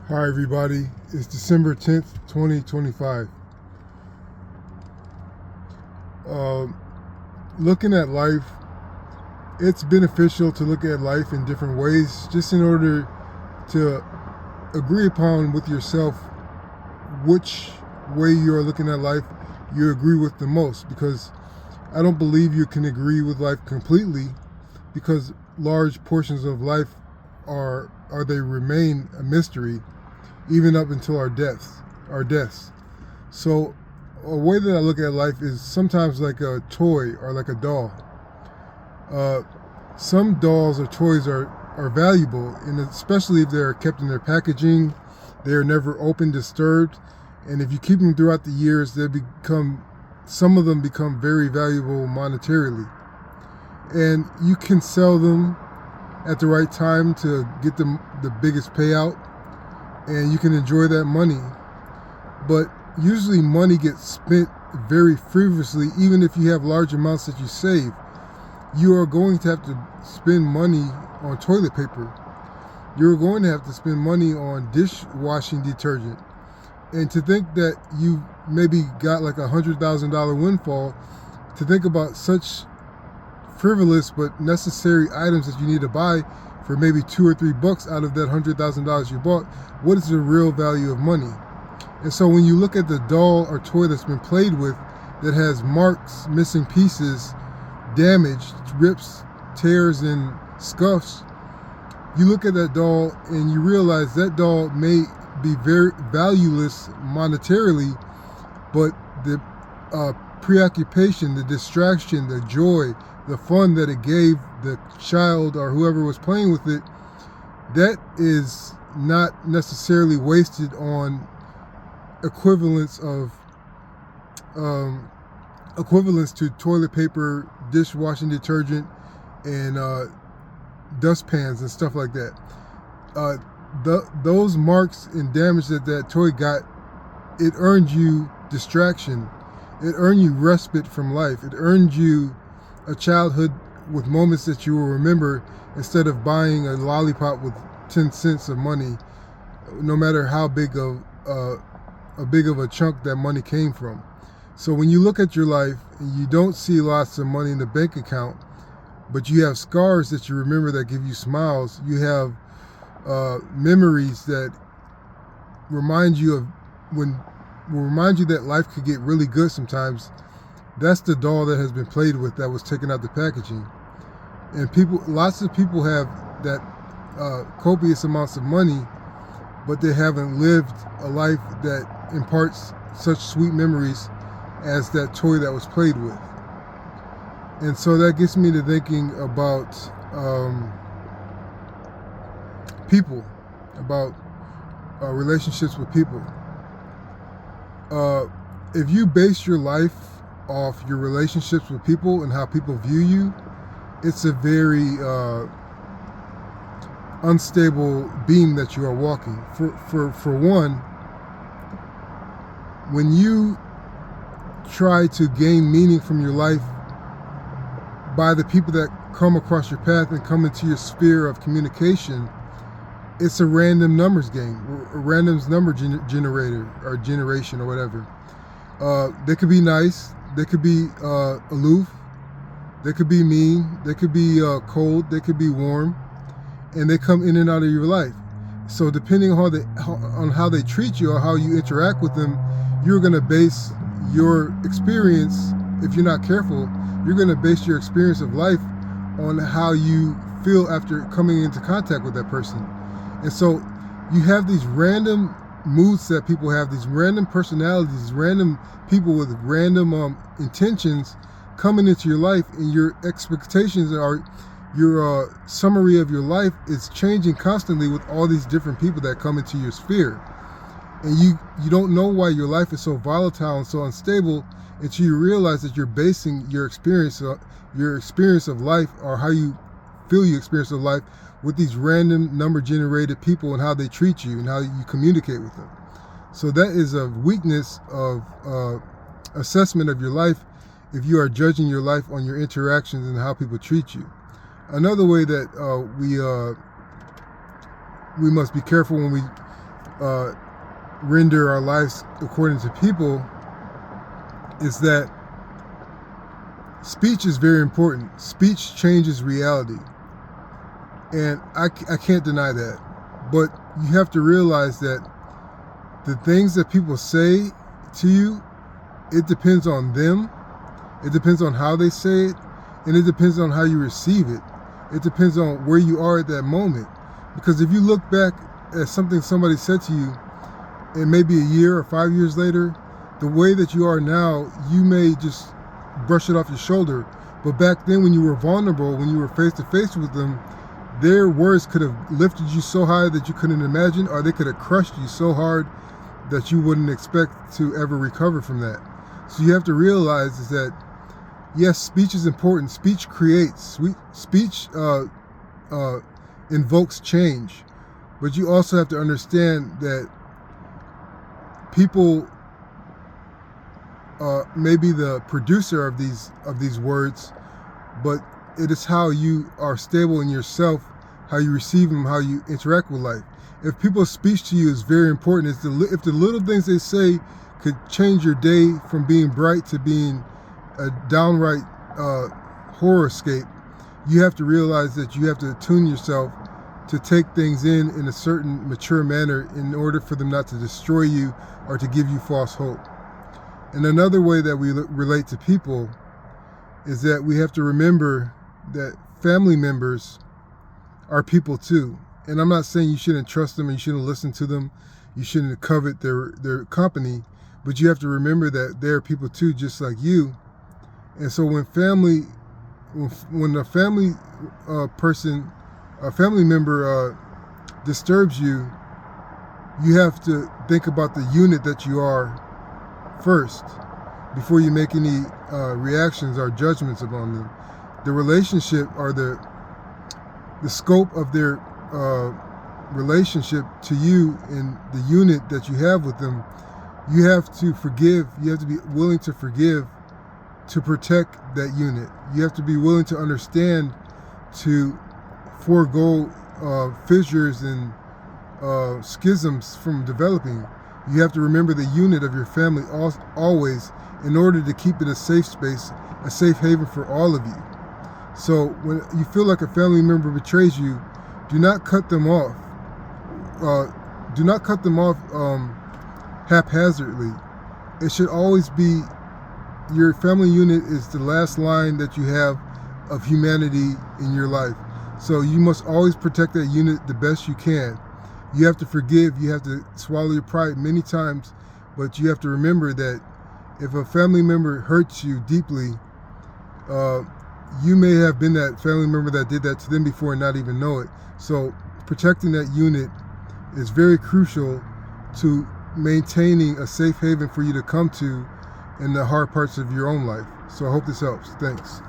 Hi everybody, it's December 10th, 2025. Looking at life, it's beneficial to look at life in different ways just in order to agree upon with yourself which way you are looking at life you agree with the most, because I don't believe you can agree with life completely, because large portions of life they remain a mystery even up until our deaths. So a way that I look at life is sometimes like a toy or like a doll. Some dolls or toys are valuable, and especially if they're kept in their packaging, they are never opened, disturbed, and if you keep them throughout the years, some of them become very valuable monetarily, and you can sell them at the right time to get them the biggest payout, and you can enjoy that money. But usually money gets spent very frivolously. Even if you have large amounts that you save, you are going to have to spend money on toilet paper. You're going to have to spend money on dishwashing detergent. And to think that you maybe got like $100,000 windfall, to think about such frivolous but necessary items that you need to buy for maybe $2 or $3 out of that $100,000 you bought, what is the real value of money? And so when you look at the doll or toy that's been played with, that has marks, missing pieces, damaged, rips, tears, and scuffs, you look at that doll and you realize that doll may be very valueless monetarily, but the preoccupation, the distraction, the joy, the fun that it gave the child or whoever was playing with it, that is not necessarily wasted on equivalence to toilet paper, dishwashing detergent, and dustpans and stuff like that. Those marks and damage that toy got, it earned you distraction. It earned you respite from life. It earned you a childhood with moments that you will remember, instead of buying a lollipop with 10 cents of money, no matter how big of a chunk that money came from. So when you look at your life and you don't see lots of money in the bank account, but you have scars that you remember that give you smiles, you have memories that remind you that life could get really good sometimes, that's the doll that has been played with, that was taken out the packaging. And lots of people have that copious amounts of money, but they haven't lived a life that imparts such sweet memories as that toy that was played with. And so that gets me to thinking about people, about relationships with people. If you base your life off your relationships with people and how people view you, it's a very unstable beam that you are walking. For one, when you try to gain meaning from your life by the people that come across your path and come into your sphere of communication, it's a random numbers game, a random number generator or generation or whatever. They could be nice, they could be aloof, they could be mean, they could be cold, they could be warm, and they come in and out of your life. So depending on how they treat you or how you interact with them, you're going to base your experience, if you're not careful, you're going to base your experience of life on how you feel after coming into contact with that person. And so you have these random moods that people have, these random personalities, these random people with random intentions coming into your life, and your expectations are, your summary of your life is changing constantly with all these different people that come into your sphere. And you don't know why your life is so volatile and so unstable until you realize that you're basing your experience of life, or how you feel your experience of life, with these random number generated people and how they treat you and how you communicate with them. So that is a weakness of assessment of your life, if you are judging your life on your interactions and how people treat you. Another way that we must be careful when we render our lives according to people is that speech is very important. Speech changes reality. And I can't deny that. But you have to realize that the things that people say to you, it depends on them. It depends on how they say it. And it depends on how you receive it. It depends on where you are at that moment. Because if you look back at something somebody said to you, and maybe a year or 5 years later, the way that you are now, you may just brush it off your shoulder. But back then, when you were vulnerable, when you were face to face with them, their words could have lifted you so high that you couldn't imagine, or they could have crushed you so hard that you wouldn't expect to ever recover from that. So you have to realize is that, yes, speech is important. Speech creates. Speech invokes change. But you also have to understand that people may be the producer of these words, but it is how you are stable in yourself, how you receive them, how you interact with life. If people's speech to you is very important, if the little things they say could change your day from being bright to being a downright horrorscape, you have to realize that you have to attune yourself to take things in a certain mature manner in order for them not to destroy you or to give you false hope. And another way that we relate to people is that we have to remember that family members are people too. And I'm not saying you shouldn't trust them and you shouldn't listen to them, you shouldn't covet their company, but you have to remember that they're people too, just like you. And so when a family member disturbs you, you have to think about the unit that you are first before you make any reactions or judgments upon them. The relationship or the scope of their relationship to you and the unit that you have with them, you have to forgive. You have to be willing to forgive to protect that unit. You have to be willing to understand to forego fissures and schisms from developing. You have to remember the unit of your family always in order to keep it a safe space, a safe haven for all of you. So when you feel like a family member betrays you, do not cut them off. Do not cut them off haphazardly. It should always be your family unit is the last line that you have of humanity in your life. So you must always protect that unit the best you can. You have to forgive. You have to swallow your pride many times, but you have to remember that if a family member hurts you deeply, you may have been that family member that did that to them before and not even know it. So protecting that unit is very crucial to maintaining a safe haven for you to come to in the hard parts of your own life. So I hope this helps. Thanks.